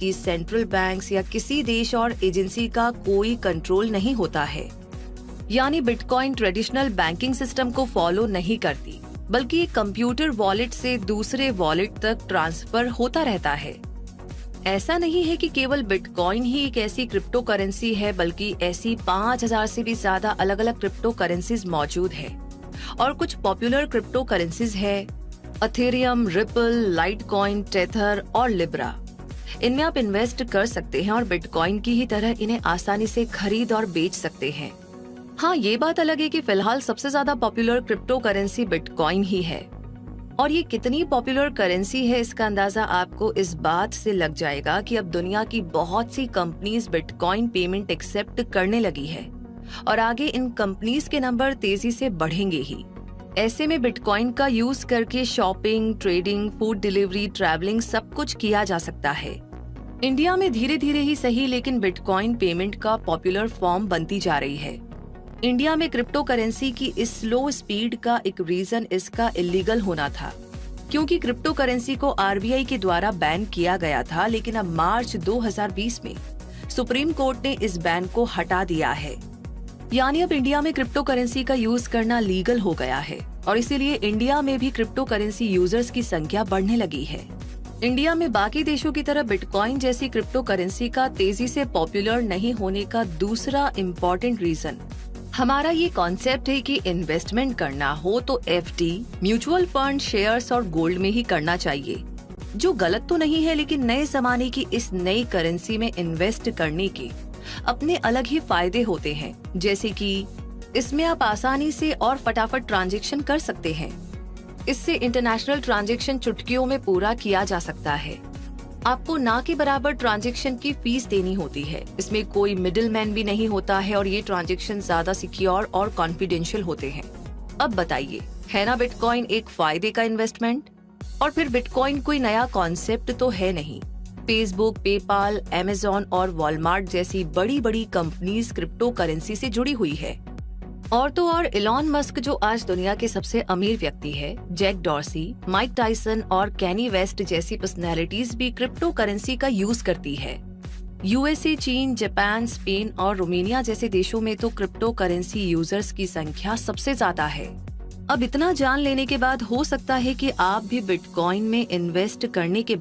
कि central banks या किसी देश और एजेंसी का कोई कंट्रोल नहीं होता है। यानी बिटकॉइन ट्रेडिशनल बैंकिंग सिस्टम को फॉलो नहीं करती, बल्कि कंप्यूटर वॉलेट से दूसरे वॉलेट तक ट्रांसफर होता रहता है। ऐसा नहीं है कि केवल बिटकॉइन ही एक ऐसी क्रिप्टो करेंसी है, बल्कि ऐसी 5000 से भी ज्यादा अलग अलग क्रिप्टो करेंसीज मौजूद है। और कुछ पॉपुलर क्रिप्टो करेंसीज है अथेरियम, रिपल, लाइटकॉइन, टेथर और लिब्रा। इनमें आप इन्वेस्ट कर सकते हैं और बिटकॉइन की ही तरह इन्हें आसानी से खरीद और बेच सकते हैं। हाँ, ये बात अलग है कि फिलहाल सबसे ज्यादा पॉपुलर क्रिप्टो करेंसी बिटकॉइन ही है। और ये कितनी पॉपुलर करेंसी है, इसका अंदाजा आपको इस बात से लग जाएगा कि अब दुनिया की बहुत सी कंपनीज बिटकॉइन पेमेंट एक्सेप्ट करने लगी है और आगे इन कंपनीज के नंबर तेजी से बढ़ेंगे ही। ऐसे में बिटकॉइन का यूज करके shopping, trading, food delivery, travelling सब कुछ किया जा सकता है। इंडिया में धीरे धीरे ही सही, लेकिन बिटकॉइन पेमेंट का पॉपुलर फॉर्म बनती जा रही है। इंडिया में क्रिप्टो करेंसी की इस स्लो स्पीड का एक रीजन इसका इलीगल होना था, क्योंकि क्रिप्टो करेंसी को आरबीआई के द्वारा बैन किया गया था। लेकिन अब मार्च 2020 में सुप्रीम कोर्ट ने इस बैन को हटा दिया है। यानी अब इंडिया में क्रिप्टो करेंसी का यूज करना लीगल हो गया है और इसीलिए इंडिया में भी क्रिप्टो करेंसी यूजर्स की संख्या बढ़ने लगी है। इंडिया में बाकी देशों की तरह बिटकॉइन जैसी क्रिप्टो करेंसी का तेजी से पॉपुलर नहीं होने का दूसरा इम्पोर्टेंट रीजन हमारा ये कॉन्सेप्ट है कि इन्वेस्टमेंट करना हो तो एफडी, म्यूचुअल फंड, शेयर्स और गोल्ड में ही करना चाहिए। जो गलत तो नहीं है, लेकिन नए जमाने की इस नई करेंसी में इन्वेस्ट करने के अपने अलग ही फायदे होते हैं, जैसे कि इसमें आप आसानी से और फटाफट ट्रांजैक्शन कर सकते हैं। इससे इंटरनेशनल ट्रांजैक्शन चुटकियों में पूरा किया जा सकता है। आपको ना के बराबर ट्रांजैक्शन की फीस देनी होती है। इसमें कोई मिडिलमैन भी नहीं होता है और ये ट्रांजैक्शन ज्यादा सिक्योर और कॉन्फिडेंशियल होते हैं। अब बताइए, है ना बिटकॉइन एक फायदे का इन्वेस्टमेंट? और फिर बिटकॉइन कोई नया कॉन्सेप्ट तो है नहीं। फेसबुक, पेपाल, अमेज़न और वॉलमार्ट जैसी बड़ी बड़ी कंपनीज क्रिप्टो करेंसी से जुड़ी हुई है। और तो और इलॉन मस्क, जो आज दुनिया के सबसे अमीर व्यक्ति है, जैक डॉर्सी, माइक टायसन और कैनी वेस्ट जैसी पर्सनैलिटीज भी क्रिप्टो करेंसी का यूज करती है। यूएसए, चीन, जापान, स्पेन और रोमानिया जैसे देशों में तो क्रिप्टो करेंसी यूजर्स की संख्या सबसे ज्यादा है। अब इतना जान लेने के बाद हो सकता है कि आप भी बिटकॉइन में इन्वेस्ट करने के